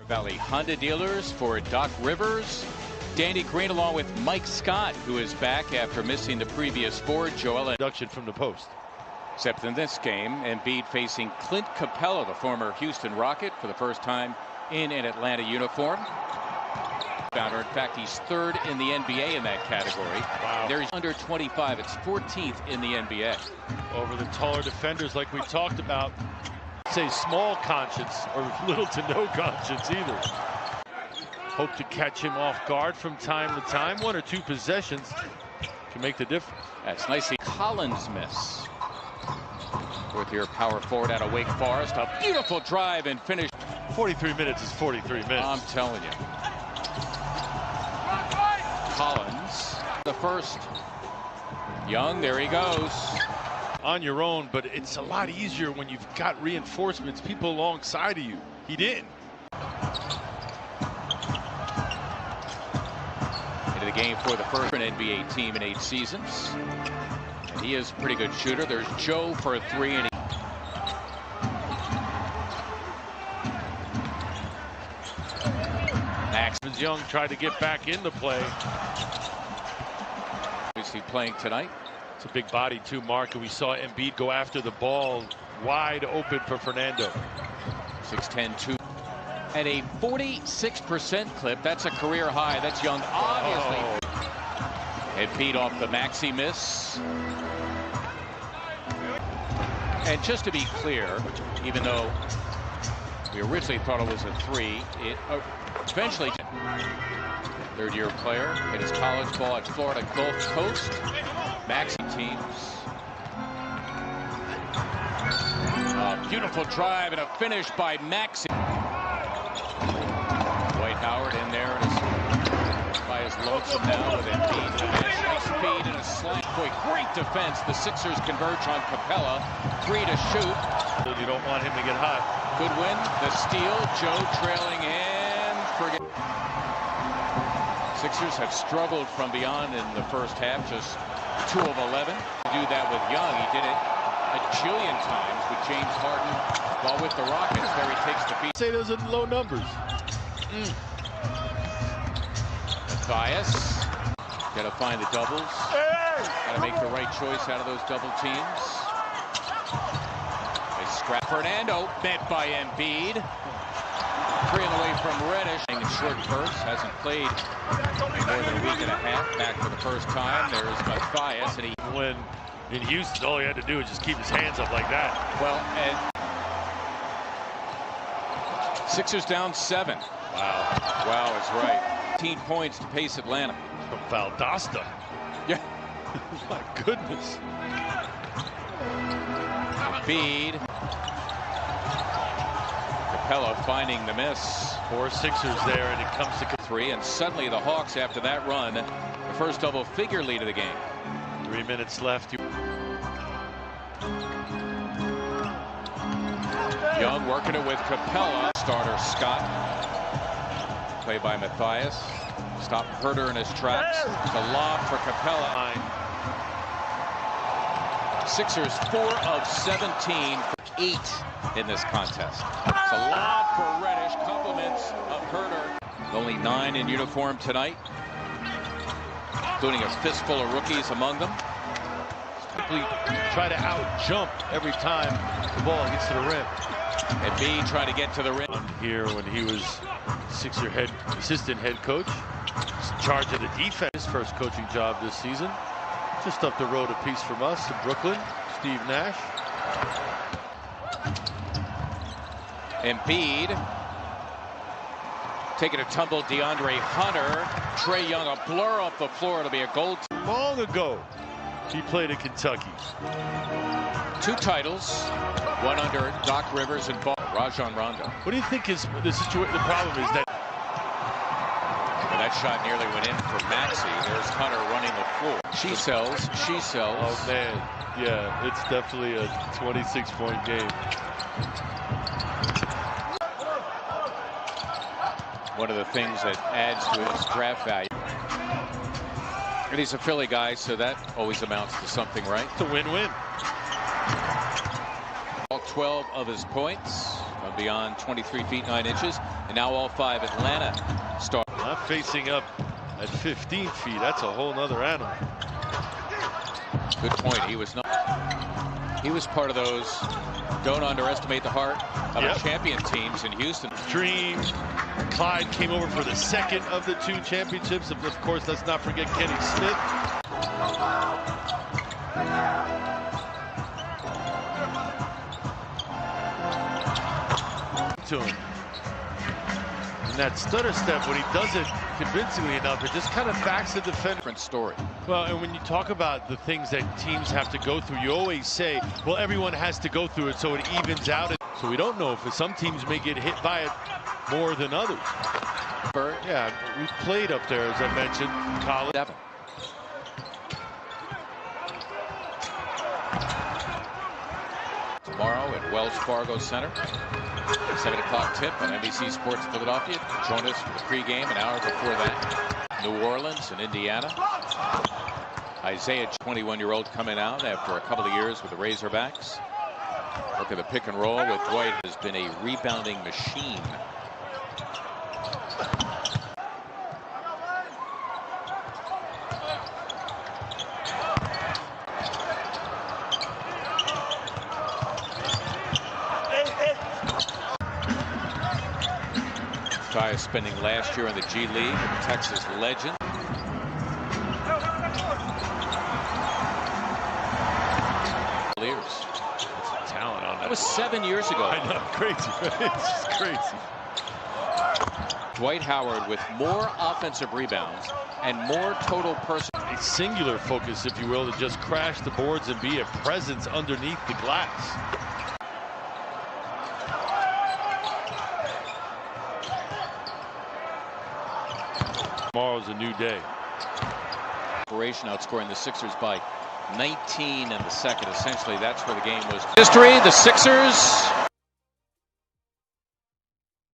Valley Honda dealers for Doc Rivers. Danny Green along with Mike Scott, who is back after missing the previous 4. Joel Production from the post. Except in this game, Embiid facing Clint Capella, the former Houston Rocket, for the first time in an Atlanta uniform. In fact, he's 3rd in the NBA in that category. Wow. There's under 25. It's 14th in the NBA. Over the taller defenders like we talked about. Say small conscience or little to no conscience either. Hope to catch him off guard from time to time. 1 or 2 possessions can make the difference. That's nice. Collins miss. 4th-year power forward out of Wake Forest. A beautiful drive and finish. 43 minutes is 43 minutes. I'm telling you. Collins, the first. Young, there he goes. On your own, but it's a lot easier when you've got reinforcements, people alongside of you. He didn't. Into the game for the first NBA team in 8 seasons. And he is a pretty good shooter. There's Joe for a 3. And Max Young tried to get back into play. Is he playing tonight? It's a big body too, Mark, and we saw Embiid go after the ball wide open for Fernando. 6'10", 2. At a 46% clip, that's a career high. That's Young, obviously. Embiid off the maxi miss. And just to be clear, even though we originally thought it was a 3, it eventually. 3rd-year player. It is college ball at Florida Gulf Coast. Maxi teams. A beautiful drive and a finish by Maxi. Dwight Howard in there and by his lonesome now with Embiid to the nice speed and a slant. Boy, great defense. The Sixers converge on Capella. 3 to shoot. You don't want him to get hot. Good win. The steal. Joe trailing and forget. Sixers have struggled from beyond in the first half, just 2 of 11. To do that with Young, he did it a jillion times with James Harden while with the Rockets. There he takes the beat. Say those are low numbers. Mathias, got to find the doubles. Got to make the right choice out of those double teams. They scrap Fernando, met by Embiid. 3 on the way from Reddish. In short bursts, hasn't played more than a week and a half. Back for the first time. There's Mathias, and he. When in Houston, all he had to do was just keep his hands up like that. Well, and Sixers down 7. Wow. Wow, it's right. 18 points to pace Atlanta. From Valdosta. Yeah. My goodness. Embiid. Capella finding the miss. 4 Sixers there, and it comes to 3, and suddenly the Hawks, after that run, the first double-figure lead of the game. 3 minutes left. Young working it with Capella. Starter Scott. Play by Mathias. Stop Herter in his tracks. It's a lob for Capella. Sixers 4 of 17 for 8 in this contest. It's a lob for Reddish. Compliments of Herter. Only 9 in uniform tonight, including a fistful of rookies among them. Simply try to out-jump every time the ball gets to the rim. Embiid trying to get to the rim. Here when he was Sixer assistant head coach, in charge of the defense. His first coaching job this season. Just up the road a piece from us to Brooklyn, Steve Nash. Embiid taking a tumble. DeAndre Hunter. Trae Young, a blur up the floor. It'll be a goal. Long ago, he played at Kentucky. 2 titles, 1 under Doc Rivers and Rajon Rondo. What do you think is the situation? The problem is that that shot nearly went in for Maxey. There's Hunter running the floor. She sells. Oh man, yeah, it's definitely a 26-point game. One of the things that adds to his draft value. And he's a Philly guy, so that always amounts to something, right? It's a win-win. All 12 of his points, beyond 23 feet 9 inches. And now all 5 Atlanta start. Not facing up at 15 feet. That's a whole nother animal. Good point. He was part of those. Don't underestimate the heart of a champion teams in Houston. Dream. Clyde came over for the second of the 2 championships. Of course, let's not forget Kenny Smith. To him. And that stutter step, when he does it convincingly enough, it just kind of backs the defender. Different story. Well, and when you talk about the things that teams have to go through, you always say, well, everyone has to go through it so it evens out. So we don't know if some teams may get hit by it more than others. Yeah, we've played up there, as I mentioned, college. 7. Tomorrow at Wells Fargo Center. 7 o'clock tip on NBC Sports Philadelphia. Join us for the pregame an hour before that. New Orleans and Indiana. Isaiah, 21-year-old, coming out after a couple of years with the Razorbacks. Look at the pick and roll with Dwight. Has been a rebounding machine. Tyus spending last year in the G League, Texas legend. It's talent on that. That was 7 years ago. I know, crazy. It's just crazy. Dwight Howard with more offensive rebounds and more total personal. A singular focus, if you will, to just crash the boards and be a presence underneath the glass. Tomorrow's a new day. Operation outscoring the Sixers by 19 in the second. Essentially, that's where the game was. History, the Sixers